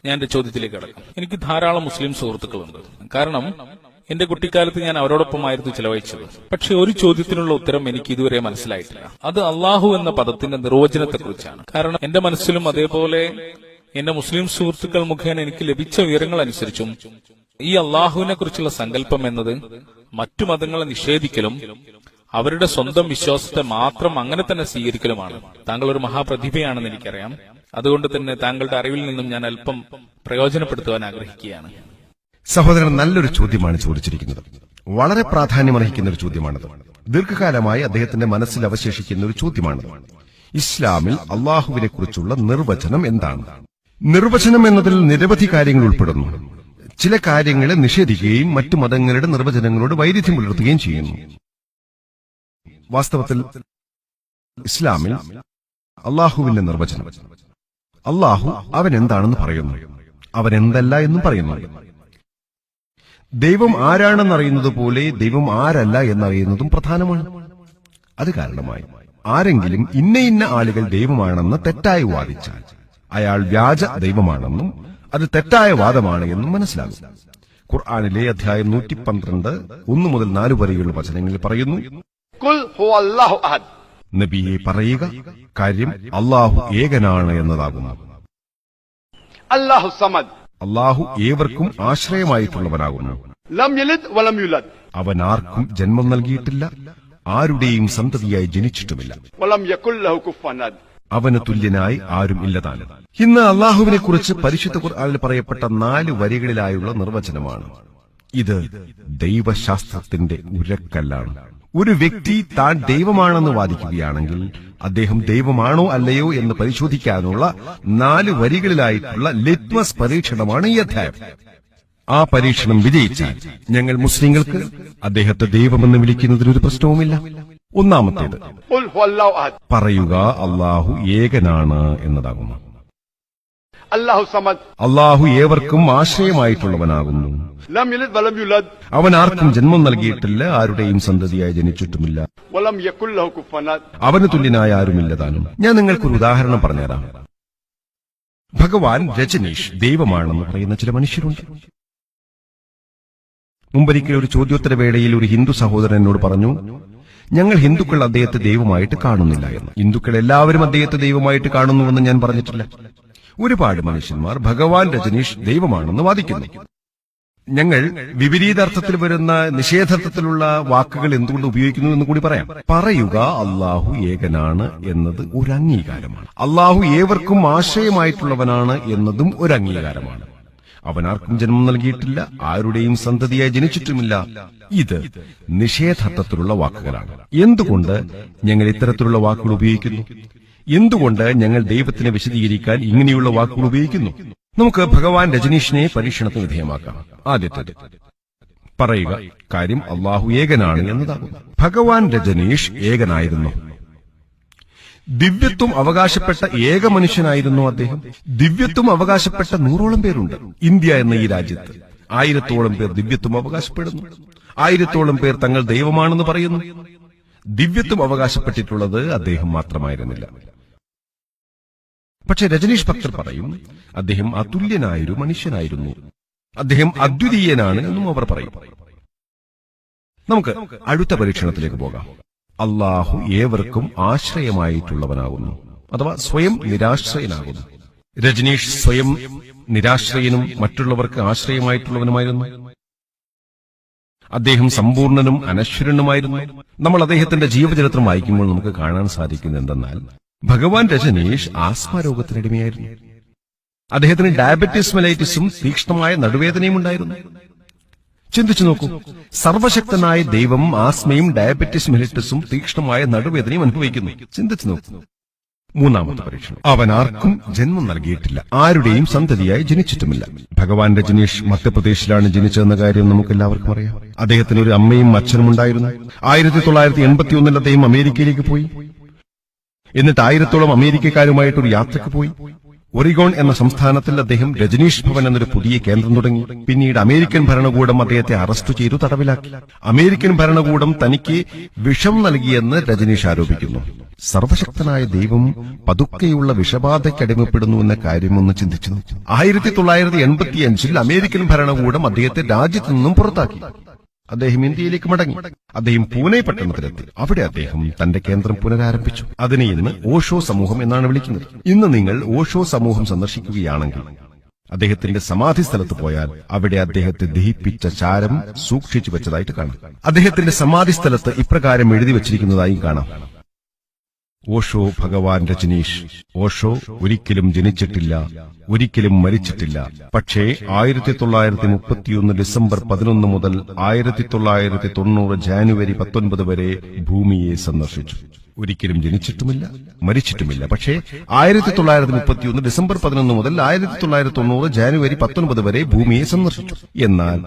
ഞാൻ എന്റെ ചോദ്യത്തിലേക്ക് കടക്കാം. എനിക്ക് ധാരാളം മുസ്ലിം സുഹൃത്തുക്കളുണ്ട്. കാരണം എന്റെ കുട്ടിക്കാലത്ത് ഞാൻ അവരോടൊപ്പമായിരുന്നു ചിലവഴിച്ചത്. പക്ഷെ ഒരു ചോദ്യത്തിനുള്ള ഉത്തരം എനിക്ക് ഇതുവരെ മനസ്സിലായിട്ടില്ല. അത് അള്ളാഹു എന്ന പദത്തിന്റെ നിർവചനത്തെക്കുറിച്ചാണ്. കാരണം എന്റെ മനസ്സിലും അതേപോലെ എന്റെ മുസ്ലിം സുഹൃത്തുക്കൾ മുഖേന എനിക്ക് ലഭിച്ച വിവരങ്ങൾ അനുസരിച്ചും ഈ അള്ളാഹുവിനെ കുറിച്ചുള്ള സങ്കല്പം എന്നത് മറ്റു മതങ്ങളെ നിഷേധിക്കലും അവരുടെ സ്വന്തം വിശ്വാസത്തെ മാത്രം അങ്ങനെ തന്നെ സ്വീകരിക്കലുമാണ്. താങ്കൾ ഒരു മഹാപ്രതിഭയാണെന്ന് എനിക്കറിയാം. അതുകൊണ്ട് തന്നെ താങ്കളുടെ അറിവിൽ നിന്നും ഞാൻ അല്പം പ്രയോജനപ്പെടുത്തുവാൻ ആഗ്രഹിക്കുകയാണ്. സഹോദരൻ, നല്ലൊരു ചോദ്യമാണ് ചോദിച്ചിരിക്കുന്നത്. വളരെ പ്രാധാന്യമർഹിക്കുന്ന ഒരു ചോദ്യമാണത്. ദീർഘകാലമായി അദ്ദേഹത്തിന്റെ മനസ്സിൽ അവശേഷിക്കുന്ന ഒരു ചോദ്യമാണത്. ഇസ്ലാമിൽ അള്ളാഹുവിനെ കുറിച്ചുള്ള നിർവചനം എന്താണ്? നിർവചനം എന്നതിൽ നിരവധി കാര്യങ്ങൾ ഉൾപ്പെടുന്നു. ചില കാര്യങ്ങളെ നിഷേധിക്കുകയും മറ്റു മതങ്ങളുടെ നിർവചനങ്ങളോട് വൈരുദ്ധ്യം പുലർത്തുകയും ചെയ്യുന്നു. വാസ്തവത്തിൽ ഇസ്ലാമിൽ അള്ളാഹുവിന്റെ നിർവചനം, അള്ളാഹു അവൻ എന്താണെന്ന് പറയുന്നു, അവൻ എന്തല്ല എന്നും പറയുന്നു. ദൈവം ആരാണെന്നറിയുന്നത് പോലെ ദൈവം ആരല്ല എന്നറിയുന്നതും പ്രധാനമാണ്. അത് കാരണമായി ആരെങ്കിലും ഇന്ന ആളുകൾ ദൈവമാണെന്ന് തെറ്റായി വാദിച്ചാൽ അയാൾ വ്യാജ ദൈവമാണെന്നും അത് തെറ്റായ വാദമാണ് എന്നും മനസ്സിലാകും. ഖുർആനിലെ അധ്യായം 112 1 മുതൽ 4 വരെയുള്ള വചനങ്ങളിൽ പറയുന്നു, നബിയെ പറയുക, കാര്യം അള്ളാഹു ഏകനാണ് എന്നതാകുന്നു. അള്ളാഹു ഏവർക്കും ആശ്രയമായിട്ടുള്ളവനാകുന്നു. അവൻ ആർക്കും ജന്മം നൽകിയിട്ടില്ല, ആരുടെയും സന്തതിയായി ജനിച്ചിട്ടുമില്ല. അവന് തുല്യനായി ആരും ഇല്ലതാനും. ഇന്ന് അള്ളാഹുവിനെ കുറിച്ച് പരിശുദ്ധ ഖുർആനിൽ പറയപ്പെട്ട 4 വരികളിലായുള്ള നിർവചനമാണ്. ഇത് ദൈവശാസ്ത്രത്തിന്റെ ഉരക്കല്ലാണ്. ഒരു വ്യക്തി താൻ ദൈവമാണെന്ന് വാദിക്കുകയാണെങ്കിൽ അദ്ദേഹം ദൈവമാണോ അല്ലയോ എന്ന് പരിശോധിക്കാനുള്ള 4 വരികളിലായിട്ടുള്ള ലിറ്റ്മസ് പരീക്ഷണമാണ് ഈ അധ്യായം. ആ പരീക്ഷണം വിജയിച്ചാൽ ഞങ്ങൾ മുസ്ലിങ്ങൾക്ക് അദ്ദേഹത്തെ ദൈവമെന്ന് വിളിക്കുന്നതിൽ ഒരു പ്രശ്നവുമില്ല. ഒന്നാമത്തേത്, പറയുക അള്ളാഹു ഏകനാണ് എന്നതാകുന്നു. അള്ളാഹു ഏവർക്കും ആശ്രയമായിട്ടുള്ളവനാകുന്നു. അവൻ ആർക്കും ജന്മം നൽകിയിട്ടില്ല, ആരുടെയും സന്തതിയായി ജനിച്ചിട്ടുമില്ല. അവന് തുല്യനായ ആരുമില്ലതാനും. ഞാൻ നിങ്ങൾക്കൊരു ഉദാഹരണം പറഞ്ഞുതരാം. ഭഗവാൻ രജനീഷ് ദൈവമാണെന്ന് പറയുന്ന ചില മനുഷ്യരുണ്ട്. മുമ്പൊരിക്കൽ ഒരു ചോദ്യോത്തര വേളയിൽ ഒരു ഹിന്ദു സഹോദരൻ എന്നോട് പറഞ്ഞു, ഞങ്ങൾ ഹിന്ദുക്കൾ അദ്ദേഹത്തെ ദൈവമായിട്ട് കാണുന്നില്ല എന്ന്. ഹിന്ദുക്കൾ എല്ലാവരും അദ്ദേഹത്തെ ദൈവമായിട്ട് കാണുന്നുവെന്ന് ഞാൻ പറഞ്ഞിട്ടില്ല. ഒരുപാട് മനുഷ്യന്മാർ ഭഗവാൻ രജനീഷ് ദൈവമാണെന്ന് വാദിക്കുന്നു. ഞങ്ങൾ വിപരീതാർത്ഥത്തിൽ വരുന്ന നിഷേധാർത്ഥത്തിലുള്ള വാക്കുകൾ എന്തുകൊണ്ട് ഉപയോഗിക്കുന്നു എന്ന് കൂടി പറയാം. പറയുക അള്ളാഹു ഏകനാണ് എന്നത് ഒരു അംഗീകാരമാണ്. അള്ളാഹു ഏവർക്കും ആശ്രയമായിട്ടുള്ളവനാണ് എന്നതും ഒരു അംഗീകാരമാണ്. അവൻ ആർക്കും ജന്മം നൽകിയിട്ടില്ല, ആരുടെയും സന്തതിയായി ജനിച്ചിട്ടുമില്ല. ഇത് നിഷേധാർത്ഥത്തിലുള്ള വാക്കുകളാണ്. എന്തുകൊണ്ട് ഞങ്ങൾ ഇത്തരത്തിലുള്ള വാക്കുകൾ ഉപയോഗിക്കുന്നു? എന്തുകൊണ്ട് ഞങ്ങൾ ദൈവത്തിനെ വിശദീകരിക്കാൻ ഇങ്ങനെയുള്ള വാക്കുകൾ ഉപയോഗിക്കുന്നു? നമുക്ക് ഭഗവാൻ രജനീഷിനെ പരീക്ഷണത്തിന് വിധേയമാക്കാം. ആദ്യത്തേത്, പറയുക കാര്യം അള്ളാഹു ഏകനാണ് എന്നതാകുന്നു. ഭഗവാൻ രജനീഷ് ഏകനായിരുന്നു. ദിവ്യത്വം അവകാശപ്പെട്ട ഏക മനുഷ്യനായിരുന്നു അദ്ദേഹം. ദിവ്യത്വം അവകാശപ്പെട്ട 100ഓളം പേരുണ്ട്. ഇന്ത്യ എന്ന ഈ രാജ്യത്ത് 1000ഓളം പേർ ദിവ്യത്വം അവകാശപ്പെടുന്നു. 1000ഓളം പേർ തങ്ങൾ ദൈവമാണെന്ന് പറയുന്നു. ദിവ്യത്വം അവകാശപ്പെട്ടിട്ടുള്ളത് അദ്ദേഹം മാത്രമായിരുന്നില്ല. പക്ഷെ രജനീഷ് ഭക്തർ പറയും അദ്ദേഹം അതുല്യനായൊരു മനുഷ്യനായിരുന്നു, അദ്ദേഹം അദ്വിതീയനാണ് എന്നും അവർ പറയും. നമുക്ക് അടുത്ത പരീക്ഷണത്തിലേക്ക് പോകാം. അള്ളാഹു ഏവർക്കും ആശ്രയമായിട്ടുള്ളവനാകുന്നു, അഥവാ സ്വയം നിരാശ്രയനാകുന്നു. രജനീഷ് സ്വയം നിരാശ്രയനും മറ്റുള്ളവർക്ക് ആശ്രയമായിട്ടുള്ളവനുമായിരുന്നു. അദ്ദേഹം സമ്പൂർണനും അനശ്വരനുമായിരുന്നു. നമ്മൾ അദ്ദേഹത്തിന്റെ ജീവചരിത്രം വായിക്കുമ്പോൾ നമുക്ക് കാണാൻ സാധിക്കുന്നത് എന്തെന്നാൽ ഭഗവാൻ രജനീഷ് ആസ്മ രോഗത്തിനടിമയായിരുന്നു. അദ്ദേഹത്തിന് ഡയബറ്റിസ് മെലൈറ്റിസും തീക്ഷ്ണമായ നടുവേദനയും ഉണ്ടായിരുന്നു. ചിന്തിച്ചു നോക്കൂ, സർവശക്തനായ ദൈവം ആസ്മയും ഡയബറ്റിസ് മെലൈറ്റിസും തീക്ഷ്ണമായ നടുവേദനയും അനുഭവിക്കുന്നു. ചിന്തിച്ചു നോക്കൂ. മൂന്നാമത്തെ പരീക്ഷണം, അവൻ ആർക്കും ജന്മം നൽകിയിട്ടില്ല, ആരുടെയും സന്തതിയായി ജനിച്ചിട്ടുമില്ല. ഭഗവാൻ രജനീഷ് മധ്യപ്രദേശിലാണ് ജനിച്ചതെന്ന കാര്യം നമുക്കെല്ലാവർക്കും അറിയാം. അദ്ദേഹത്തിന് ഒരു അമ്മയും അച്ഛനും ഉണ്ടായിരുന്നു. 1981 അദ്ദേഹം അമേരിക്കയിലേക്ക് പോയി. എന്നിട്ട് 1000ഓളം അമേരിക്കക്കാരുമായിട്ടൊരു യാത്രയ്ക്ക് പോയി. ഒറിഗോൺ എന്ന സംസ്ഥാനത്തിൽ അദ്ദേഹം രജനീഷ് ഭവൻ എന്നൊരു പുതിയ കേന്ദ്രം തുടങ്ങി. പിന്നീട് അമേരിക്കൻ ഭരണകൂടം അദ്ദേഹത്തെ അറസ്റ്റ് ചെയ്തു തടവിലാക്കി. അമേരിക്കൻ ഭരണകൂടം തനിക്ക് വിഷം നൽകിയെന്ന് രജനീഷ് ആരോപിക്കുന്നു. സർവശക്തനായ ദൈവം പതുക്കെയുള്ള വിഷബാധയ്ക്കടിമപ്പെടുന്നു എന്ന കാര്യമൊന്ന് ചിന്തിച്ചു നോക്കൂ. 1985 അമേരിക്കൻ ഭരണകൂടം അദ്ദേഹത്തെ രാജ്യത്തു നിന്നും പുറത്താക്കി. അദ്ദേഹം ഇന്ത്യയിലേക്ക് മടങ്ങി. അദ്ദേഹം പൂനെ പട്ടണത്തിലെത്തി. അവിടെ അദ്ദേഹം തന്റെ കേന്ദ്രം പുനരാരംഭിച്ചു. അതിനെ ഇന്ന് ഓഷോ സമൂഹം എന്നാണ് വിളിക്കുന്നത്. ഇന്ന് നിങ്ങൾ ഓഷോ സമൂഹം സന്ദർശിക്കുകയാണെങ്കിൽ അദ്ദേഹത്തിന്റെ സമാധി സ്ഥലത്ത് പോയാൽ അവിടെ അദ്ദേഹത്തെ ദഹിപ്പിച്ച ചാരം സൂക്ഷിച്ചു വെച്ചതായിട്ട് കാണാം. അദ്ദേഹത്തിന്റെ സമാധി സ്ഥലത്ത് ഇപ്രകാരം എഴുതി വച്ചിരിക്കുന്നതായും കാണാം: ഓഷോ ഭഗവാൻ രജനീഷ്. ഓഷോ ഒരിക്കലും ജനിച്ചിട്ടില്ല, ഒരിക്കലും മരിച്ചിട്ടില്ല. പക്ഷേ 1931 ഡിസംബർ 11 മുതൽ 1990 ജാനുവരി 19 വരെ ഭൂമിയെ സന്ദർശിച്ചു. ഒരിക്കലും ജനിച്ചിട്ടുമില്ല, മരിച്ചിട്ടുമില്ല. പക്ഷേ 1931 ഡിസംബർ 11 മുതൽ 1990 ജാനുവരി 19 വരെ ഭൂമിയെ സന്ദർശിച്ചു. എന്നാൽ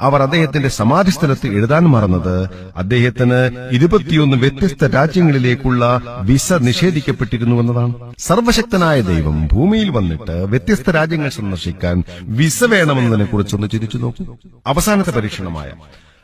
അവർ അദ്ദേഹത്തിന്റെ സമാധി സ്ഥലത്ത് എഴുതാൻ മറന്നത് അദ്ദേഹത്തിന് 21 വ്യത്യസ്ത രാജ്യങ്ങളിലേക്കുള്ള വിസ നിഷേധിക്കപ്പെട്ടിരുന്നുവെന്നതാണ്. സർവശക്തനായ ദൈവം ഭൂമിയിൽ വന്നിട്ട് വ്യത്യസ്ത രാജ്യങ്ങൾ സന്ദർശിക്കാൻ വിസ വേണമെന്നതിനെ കുറിച്ചൊന്ന് ചിന്തിച്ചു നോക്കൂ. അവസാനത്തെ പരീക്ഷണമായ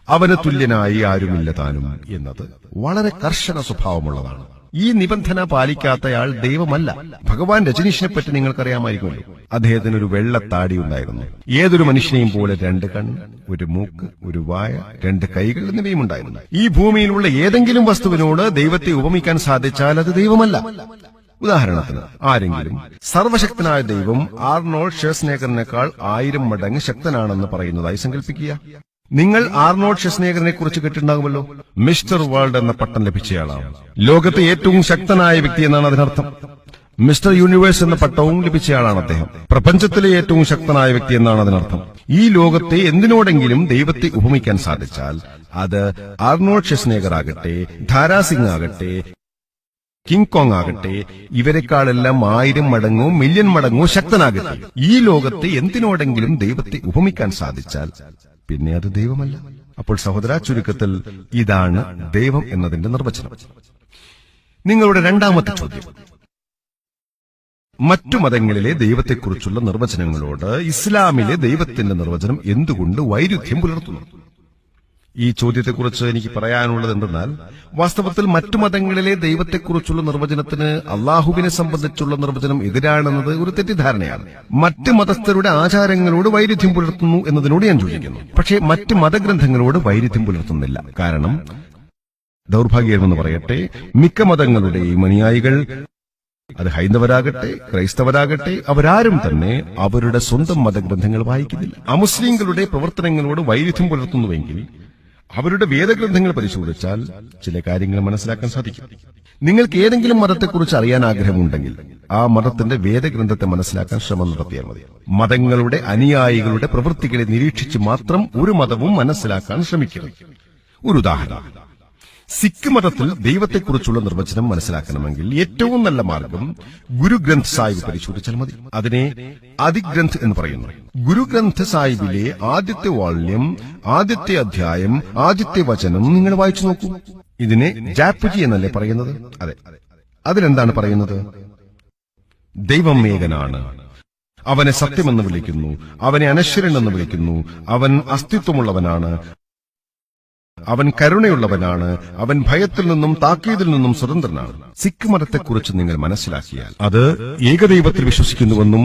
അവന് തുല്യനായി ആരുമില്ല താനും എന്നത് വളരെ കർശന സ്വഭാവമുള്ളതാണ്. ഈ നിബന്ധന പാലിക്കാത്തയാൾ ദൈവമല്ല. ഭഗവാൻ രജനീഷിനെ പറ്റി നിങ്ങൾക്കറിയാമായിരിക്കുമല്ലോ. അദ്ദേഹത്തിന് ഒരു വെള്ളത്താടി ഉണ്ടായിരുന്നു. ഏതൊരു മനുഷ്യനെയും പോലെ 2 കണ്ണ്, ഒരു മൂക്ക്, ഒരു വായ, 2 കൈകൾ എന്നിവയും ഉണ്ടായിരുന്നു. ഈ ഭൂമിയിലുള്ള ഏതെങ്കിലും വസ്തുവിനോട് ദൈവത്തെ ഉപമിക്കാൻ സാധിച്ചാൽ അത് ദൈവമല്ല. ഉദാഹരണത്തിന്, ആരെങ്കിലും സർവശക്തനായ ദൈവം ആർണോൾഡ് ഷ്വാസ്നേഗറിനേക്കാൾ 1000 മടങ്ങ് ശക്തനാണെന്ന് പറയുന്നതായി സങ്കല്പിക്കുക. നിങ്ങൾ ആർണോൾഡ് ഷ്വാസ്നേഗറിനെ കുറിച്ച് കേട്ടിട്ടുണ്ടാകുമല്ലോ. മിസ്റ്റർ വേൾഡ് എന്ന പട്ടം ലഭിച്ചയാളാണ്. ലോകത്തെ ഏറ്റവും ശക്തനായ വ്യക്തി എന്നാണ് അതിനർത്ഥം. മിസ്റ്റർ യൂണിവേഴ്സ് എന്ന പട്ടവും ലഭിച്ചയാളാണ് അദ്ദേഹം. പ്രപഞ്ചത്തിലെ ഏറ്റവും ശക്തനായ വ്യക്തി എന്നാണ് അതിനർത്ഥം. ഈ ലോകത്തെ എന്തിനോടെങ്കിലും ദൈവത്തെ ഉപമിക്കാൻ സാധിച്ചാൽ അത് ആർണോൾഡ് ഷ്വാസ്നേഗർ ആകട്ടെ, ധാരാസിംഗ് ആകട്ടെ, കിങ് കോങ് ആകട്ടെ, ഇവരെക്കാളെല്ലാം 1000 മടങ്ങോ മില്യൺ മടങ്ങോ ശക്തനാകട്ടെ, ഈ ലോകത്തെ എന്തിനോടെങ്കിലും ദൈവത്തെ ഉപമിക്കാൻ സാധിച്ചാൽ പിന്നെ അത് ദൈവമല്ല. അപ്പോൾ സഹോദര, ചുരുക്കത്തിൽ ഇതാണ് ദൈവം എന്നതിന്റെ നിർവചനം. നിങ്ങളുടെ രണ്ടാമത്തെ ചോദ്യം: മറ്റു മതങ്ങളിലെ ദൈവത്തെക്കുറിച്ചുള്ള നിർവചനങ്ങളോട് ഇസ്ലാമിലെ ദൈവത്തിന്റെ നിർവചനം എന്തുകൊണ്ട് വൈരുദ്ധ്യം പുലർത്തുന്നു? ഈ ചോദ്യത്തെക്കുറിച്ച് എനിക്ക് പറയാനുള്ളത് എന്തെന്നാൽ, വാസ്തവത്തിൽ മറ്റു മതങ്ങളിലെ ദൈവത്തെക്കുറിച്ചുള്ള നിർവചനത്തിന് അള്ളാഹുവിനെ സംബന്ധിച്ചുള്ള നിർവചനം എതിരാണെന്നത് ഒരു തെറ്റിദ്ധാരണയാണ്. മറ്റ് മതസ്ഥരുടെ ആചാരങ്ങളോട് വൈരുദ്ധ്യം പുലർത്തുന്നു എന്നതിനോട് ഞാൻ യോജിക്കുന്നു. പക്ഷേ മറ്റ് മതഗ്രന്ഥങ്ങളോട് വൈരുദ്ധ്യം പുലർത്തുന്നില്ല. കാരണം ദൗർഭാഗ്യമെന്ന് പറയട്ടെ, മിക്ക മതങ്ങളുടെയും അനുയായികൾ, അത് ഹൈന്ദവരാകട്ടെ ക്രൈസ്തവരാകട്ടെ, അവരാരും തന്നെ അവരുടെ സ്വന്തം മതഗ്രന്ഥങ്ങൾ വായിക്കുന്നില്ല. അമുസ്ലിങ്ങളുടെ പ്രവർത്തനങ്ങളോട് വൈരുദ്ധ്യം പുലർത്തുന്നുവെങ്കിൽ അവരുടെ വേദഗ്രന്ഥങ്ങൾ പരിശോധിച്ചാൽ ചില കാര്യങ്ങൾ മനസ്സിലാക്കാൻ സാധിക്കും. നിങ്ങൾക്ക് ഏതെങ്കിലും മതത്തെക്കുറിച്ച് അറിയാൻ ആഗ്രഹമുണ്ടെങ്കിൽ ആ മതത്തിന്റെ വേദഗ്രന്ഥത്തെ മനസ്സിലാക്കാൻ ശ്രമം നടത്തിയാൽ മതി. മതങ്ങളുടെ അനുയായികളുടെ പ്രവൃത്തികളെ നിരീക്ഷിച്ച് മാത്രം ഒരു മതവും മനസ്സിലാക്കാൻ ശ്രമിക്കണം. ഒരു ഉദാഹരണം: സിഖ് മതത്തിൽ ദൈവത്തെക്കുറിച്ചുള്ള നിർവചനം മനസ്സിലാക്കണമെങ്കിൽ ഏറ്റവും നല്ല മാർഗം ഗുരുഗ്രന്ഥ് സാഹിബ് പരിശോധിച്ചാൽ മതി. അതിനെ ആദിഗ്രന്ഥ് എന്ന് പറയുന്നു. ഗുരുഗ്രന്ഥ് സാഹിബിലെ ആദ്യത്തെ വാള്യം, ആദ്യത്തെ അധ്യായം, ആദ്യത്തെ വചനം നിങ്ങൾ വായിച്ചു നോക്കൂ. ഇതിനെ ജാപ്പുജി എന്നല്ലേ പറയുന്നത്? അതെ. അതിലെന്താണ് പറയുന്നത്? ദൈവം ഏകനാണ്, അവനെ സത്യമെന്ന് വിളിക്കുന്നു, അവനെ അനശ്വരൻ എന്ന് വിളിക്കുന്നു, അവൻ അസ്തിത്വമുള്ളവനാണ്, അവൻ കരുണയുള്ളവനാണ്, അവൻ ഭയത്തിൽ നിന്നും താക്കീതിൽ നിന്നും സ്വതന്ത്രനാണ്. സിഖ് മതത്തെക്കുറിച്ച് നിങ്ങൾ മനസ്സിലാക്കിയാൽ അത് ഏകദൈവത്തിൽ വിശ്വസിക്കുന്നുവെന്നും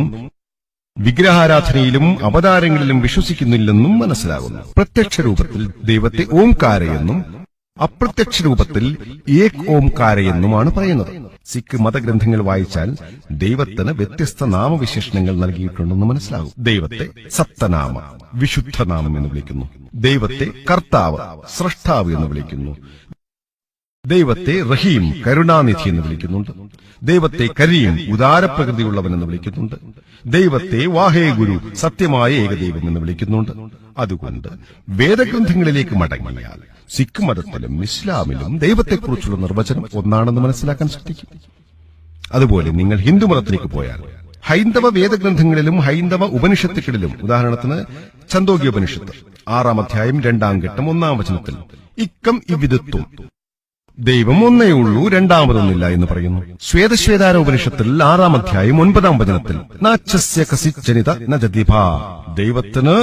വിഗ്രഹാരാധനയിലും അവതാരങ്ങളിലും വിശ്വസിക്കുന്നില്ലെന്നും മനസ്സിലാകുന്നു. പ്രത്യക്ഷ രൂപത്തിൽ ദൈവത്തെ ഓംകാരയെന്നും അപ്രത്യക്ഷ രൂപത്തിൽ ഏക് ഓംകാരയെന്നുമാണ് പറയുന്നത്. സിഖ് മതഗ്രന്ഥങ്ങൾ വായിച്ചാൽ ദൈവത്തിന് വ്യത്യസ്ത നാമവിശേഷണങ്ങൾ നൽകിയിട്ടുണ്ടെന്ന് മനസ്സിലാകും. ദൈവത്തെ സപ്തനാമ, വിശുദ്ധനാമം എന്ന് വിളിക്കുന്നു. ദൈവത്തെ കർത്താവ്, സ്രഷ്ടാവ് എന്ന് വിളിക്കുന്നു. ദൈവത്തെ റഹീം, കരുണാനിധി എന്ന് വിളിക്കുന്നുണ്ട്. ദൈവത്തെ കരീം, ഉദാരപ്രകൃതിയുള്ളവൻ എന്ന് വിളിക്കുന്നുണ്ട്. ദൈവത്തെ വാഹേ ഗുരു, സത്യമായ ഏകദൈവം എന്ന് വിളിക്കുന്നുണ്ട്. അതുകൊണ്ട് വേദഗ്രന്ഥങ്ങളിലേക്ക് മടങ്ങിയാൽ സിഖ് മതത്തിലും ഇസ്ലാമിലും ദൈവത്തെക്കുറിച്ചുള്ള നിർവചനം ഒന്നാണെന്ന് മനസ്സിലാക്കാൻ സാധിക്കും. അതുപോലെ നിങ്ങൾ ഹിന്ദു മതത്തിലേക്ക് പോയാൽ ഹൈന്ദവ വേദഗ്രന്ഥങ്ങളിലും ഹൈന്ദവ ഉപനിഷത്തുകളിലും, ഉദാഹരണത്തിന് ഛന്ദോഗ്യോപനിഷത്ത് 6-ാം അധ്യായം 2-ാം ഘട്ടം 1-ാം വചനത്തിൽ ഇക്കം ഇവിദത്വം, ദൈവം ഒന്നേ ഉള്ളൂ, രണ്ടാമതൊന്നില്ല എന്ന് പറയുന്നു. ശ്വേതശ്വേതാരോപനിഷത്തിൽ 6-ാം അധ്യായം 9-ാം വചനത്തിൽ നാച്ഛസ്യ കസിജ്ജനിത നജതിഭ, ദൈവത്തിന്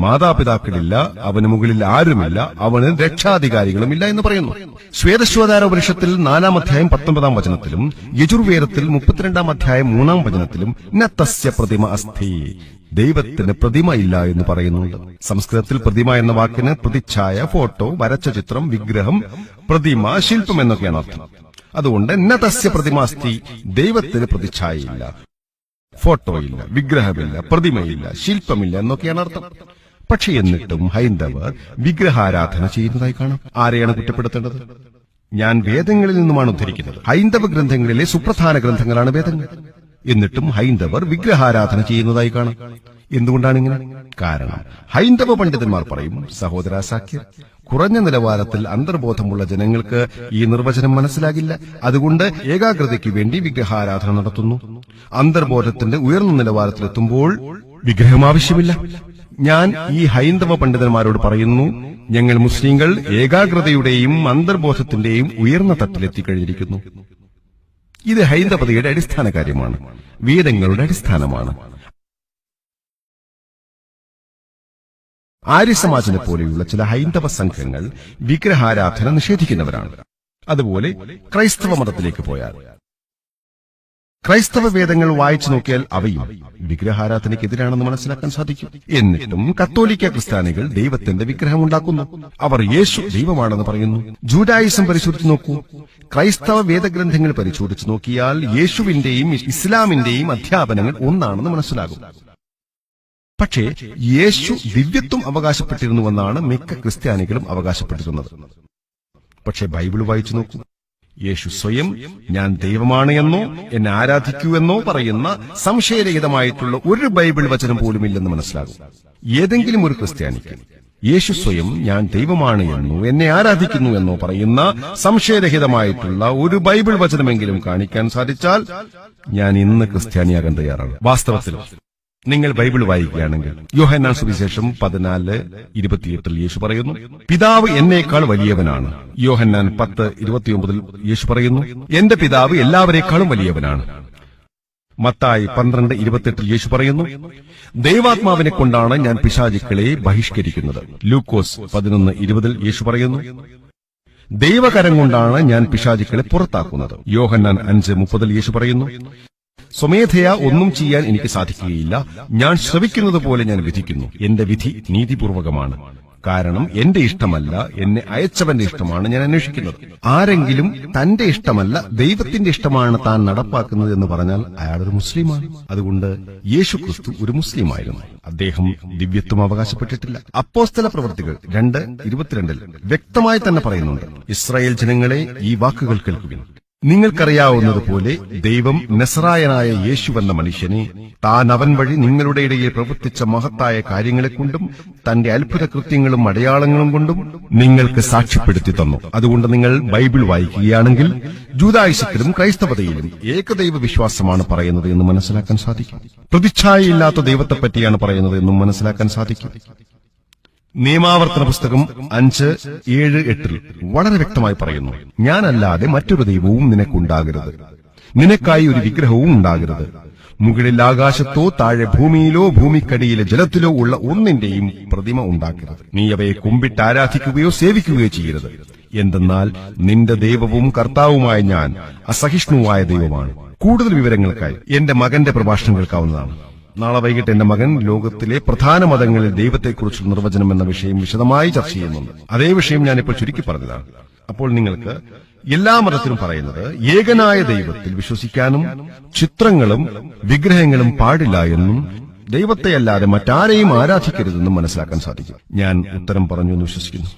മാതാപിതാക്കളില്ല, അവന് മുകളിൽ ആരുമില്ല, അവന് രക്ഷാധികാരികളുമില്ല എന്ന് പറയുന്നു. ശ്വേതശ്വേതാരോപനിഷത്തിൽ 4-ാം അധ്യായം 19-ാം വചനത്തിലും യജുർവേദത്തിൽ 32-ാം അധ്യായം 3-ാം വചനത്തിലും നതസ്യ പ്രതിമ അസ്ഥി, ദൈവത്തിന് പ്രതിമ ഇല്ല എന്ന് പറയുന്നുണ്ട്. സംസ്കൃതത്തിൽ പ്രതിമ എന്ന വാക്കിന് പ്രതിച്ഛായ, ഫോട്ടോ, വരച്ച ചിത്രം, വിഗ്രഹം, പ്രതിമ, ശില്പം എന്നൊക്കെയാണ് അർത്ഥം. അതുകൊണ്ട് നതസ്യ പ്രതിമാസ്തി, ദൈവത്തിന് പ്രതിച്ഛായയില്ല, ഫോട്ടോയില്ല, വിഗ്രഹമില്ല, പ്രതിമയില്ല, ശില്പമില്ല എന്നൊക്കെയാണ് അർത്ഥം. പക്ഷെ എന്നിട്ടും ഹൈന്ദവർ വിഗ്രഹാരാധന ചെയ്യുന്നതായി കാണാം. ആരെയാണ് കുറ്റപ്പെടുത്തേണ്ടത്? ഞാൻ വേദങ്ങളിൽ നിന്നുമാണ് ഉദ്ധരിക്കുന്നത്. ഹൈന്ദവ ഗ്രന്ഥങ്ങളിലെ സുപ്രധാന ഗ്രന്ഥങ്ങളാണ് വേദങ്ങൾ. എന്നിട്ടും ഹൈന്ദവർ വിഗ്രഹാരാധന ചെയ്യുന്നതായി കാണാം. എന്തുകൊണ്ടാണ് ഇങ്ങനെ? കാരണം ഹൈന്ദവ പണ്ഡിതന്മാർ പറയും, സഹോദര സാക്യർ, കുറഞ്ഞ നിലവാരത്തിൽ അന്തർബോധമുള്ള ജനങ്ങൾക്ക് ഈ നിർവചനം മനസ്സിലാകില്ല. അതുകൊണ്ട് ഏകാഗ്രതയ്ക്ക് വേണ്ടി വിഗ്രഹാരാധന നടത്തുന്നു. അന്തർബോധത്തിന്റെ ഉയർന്ന നിലവാരത്തിലെത്തുമ്പോൾ വിഗ്രഹം ആവശ്യമില്ല. ഞാൻ ഈ ഹൈന്ദവ പണ്ഡിതന്മാരോട് പറയുന്നു, ഞങ്ങൾ മുസ്ലിങ്ങൾ ഏകാഗ്രതയുടെയും അന്തർബോധത്തിന്റെയും ഉയർന്ന തട്ടിലെത്തിക്കഴിഞ്ഞിരിക്കുന്നു. ഇത് ഹൈന്ദവതയുടെ അടിസ്ഥാന കാര്യമാണ്, വേദങ്ങളുടെ അടിസ്ഥാനമാണ്. ആര്യസമാജിനെ പോലെയുള്ള ചില ഹൈന്ദവ സംഘങ്ങൾ വിഗ്രഹാരാധന നിഷേധിക്കുന്നവരാണ്. അതുപോലെ ക്രൈസ്തവ മതത്തിലേക്ക് പോയാൽ ക്രൈസ്തവ വേദങ്ങൾ വായിച്ചു നോക്കിയാൽ അവയും വിഗ്രഹാരാധനയ്ക്കെതിരാണെന്ന് മനസ്സിലാക്കാൻ സാധിക്കും. എന്നിട്ടും കത്തോലിക്ക ക്രിസ്ത്യാനികൾ ദൈവത്തിന്റെ വിഗ്രഹമുണ്ടാക്കുന്നു. അവർ യേശു ദൈവമാണെന്ന് പറയുന്നു. ജൂഡായിസം പരിശോധിച്ചു നോക്കൂ. ക്രൈസ്തവ വേദഗ്രന്ഥങ്ങൾ പരിശോധിച്ചു നോക്കിയാൽ യേശുവിന്റെയും ഇസ്ലാമിന്റെയും അധ്യാപനങ്ങൾ ഒന്നാണെന്ന് മനസ്സിലാകും. പക്ഷേ യേശു ദിവ്യത്വം അവകാശപ്പെട്ടിരുന്നുവെന്നാണ് മിക്ക ക്രിസ്ത്യാനികളും അവകാശപ്പെട്ടിരുന്നത്. പക്ഷേ ബൈബിൾ വായിച്ചു നോക്കൂ. യേശു സ്വയം ഞാൻ ദൈവമാണ് എന്നോ എന്നെ ആരാധിക്കൂ എന്നോ പറയുന്ന സംശയരഹിതമായിട്ടുള്ള ഒരു ബൈബിൾ വചനം പോലുമില്ലെന്ന് മനസ്സിലാകും. ഏതെങ്കിലും ഒരു ക്രിസ്ത്യാനിക്ക് യേശു സ്വയം ഞാൻ ദൈവമാണ് എന്നോ എന്നെ ആരാധിക്കുന്നു എന്നോ പറയുന്ന സംശയരഹിതമായിട്ടുള്ള ഒരു ബൈബിൾ വചനമെങ്കിലും കാണിക്കാൻ സാധിച്ചാൽ ഞാൻ ഇന്ന് ക്രിസ്ത്യാനിയാകാൻ തയ്യാറാണ്. വാസ്തവത്തിൽ നിങ്ങൾ ബൈബിൾ വായിക്കുകയാണെങ്കിൽ യോഹന്നാൻ സുവിശേഷം 14:28 യേശു പറയുന്നു, പിതാവ് എന്നേക്കാൾ വലിയവനാണ്. യോഹന്നാൻ 10:29 യേശു പറയുന്നു, എന്റെ പിതാവ് എല്ലാവരേക്കാളും വലിയവനാണ്. മത്തായി 12:28 യേശു പറയുന്നു, ദൈവാത്മാവിനെ കൊണ്ടാണ് ഞാൻ പിശാചുക്കളെ ബഹിഷ്കരിക്കുന്നത്. ലൂക്കോസ് 11:20 യേശു പറയുന്നു, ദൈവകരം കൊണ്ടാണ് ഞാൻ പിശാചുക്കളെ പുറത്താക്കുന്നത്. യോഹന്നാൻ 5:30 യേശു പറയുന്നു, സ്വമേധയാ ഒന്നും ചെയ്യാൻ എനിക്ക് സാധിക്കുകയില്ല, ഞാൻ ശ്രവിക്കുന്നത് പോലെ ഞാൻ വിധിക്കുന്നു. എന്റെ വിധി നീതിപൂർവകമാണ്, കാരണം എന്റെ ഇഷ്ടമല്ല, എന്നെ അയച്ചവന്റെ ഇഷ്ടമാണ് ഞാൻ അന്വേഷിക്കുന്നത്. ആരെങ്കിലും തന്റെ ഇഷ്ടമല്ല ദൈവത്തിന്റെ ഇഷ്ടമാണ് താൻ നടപ്പാക്കുന്നത് എന്ന് പറഞ്ഞാൽ അയാളൊരു മുസ്ലിമാണ്. അതുകൊണ്ട് യേശു ക്രിസ്തു ഒരു മുസ്ലിമായിരുന്നു. അദ്ദേഹം ദിവ്യത്വം അവകാശപ്പെട്ടിട്ടില്ല. അപ്പോസ്തല പ്രവൃത്തികൾ 2:22 വ്യക്തമായി തന്നെ പറയുന്നുണ്ട്, ഇസ്രായേൽ ജനങ്ങളെ ഈ വാക്കുകൾ കേൾക്കുവിൻ. നിങ്ങൾക്കറിയാവുന്നതുപോലെ ദൈവം നസറായനായ യേശുവെന്ന മനുഷ്യനെ താൻ അവൻ വഴി നിങ്ങളുടെ ഇടയിൽ പ്രവർത്തിച്ച മഹത്തായ കാര്യങ്ങളെക്കൊണ്ടും തന്റെ അത്ഭുത കൃത്യങ്ങളും അടയാളങ്ങളും കൊണ്ടും നിങ്ങൾക്ക് സാക്ഷ്യപ്പെടുത്തി തന്നു. അതുകൊണ്ട് നിങ്ങൾ ബൈബിൾ വായിക്കുകയാണെങ്കിൽ ജൂദായിസത്തിലും ക്രൈസ്തവതയിലും ഏകദൈവ വിശ്വാസമാണ് പറയുന്നത് എന്ന് മനസ്സിലാക്കാൻ സാധിക്കും. പ്രതിച്ഛായയില്ലാത്ത ദൈവത്തെപ്പറ്റിയാണ് പറയുന്നത് എന്നും മനസ്സിലാക്കാൻ സാധിക്കും. നിയമാവർത്തന പുസ്തകം 5:7-8 വളരെ വ്യക്തമായി പറയുന്നു, ഞാനല്ലാതെ മറ്റൊരു ദൈവവും നിനക്കുണ്ടാകരുത്, നിനക്കായി ഒരു വിഗ്രഹവും ഉണ്ടാകരുത്. മുകളിൽ ആകാശത്തോ താഴെ ഭൂമിയിലോ ഭൂമിക്കടിയിലെ ജലത്തിലോ ഉള്ള ഒന്നിന്റെയും പ്രതിമ ഉണ്ടാക്കരുത്. നീ അവയെ കുമ്പിട്ട് ആരാധിക്കുകയോ സേവിക്കുകയോ ചെയ്യരുത്. എന്തെന്നാൽ നിന്റെ ദൈവവും കർത്താവുമായ ഞാൻ അസഹിഷ്ണുവായ ദൈവമാണ്. കൂടുതൽ വിവരങ്ങൾക്കായി എന്റെ മകന്റെ പ്രഭാഷണം കേൾക്കാവുന്നതാണ്. നാളെ വൈകിട്ട് എന്റെ മകൻ ലോകത്തിലെ പ്രധാന മതങ്ങളിൽ ദൈവത്തെക്കുറിച്ചുള്ള നിർവചനം എന്ന വിഷയം വിശദമായി ചർച്ച ചെയ്യുന്നുണ്ട്. അതേ വിഷയം ഞാനിപ്പോൾ ചുരുക്കി പറഞ്ഞതാണ്. അപ്പോൾ നിങ്ങൾക്ക് എല്ലാ മതത്തിലും പറയുന്നത് ഏകനായ ദൈവത്തിൽ വിശ്വസിക്കാനും ചിത്രങ്ങളും വിഗ്രഹങ്ങളും പാടില്ല എന്നും ദൈവത്തെയല്ലാതെ മറ്റാരെയും ആരാധിക്കരുതെന്നും മനസ്സിലാക്കാൻ സാധിക്കും. ഞാൻ ഉത്തരം പറഞ്ഞു എന്ന് വിശ്വസിക്കുന്നു.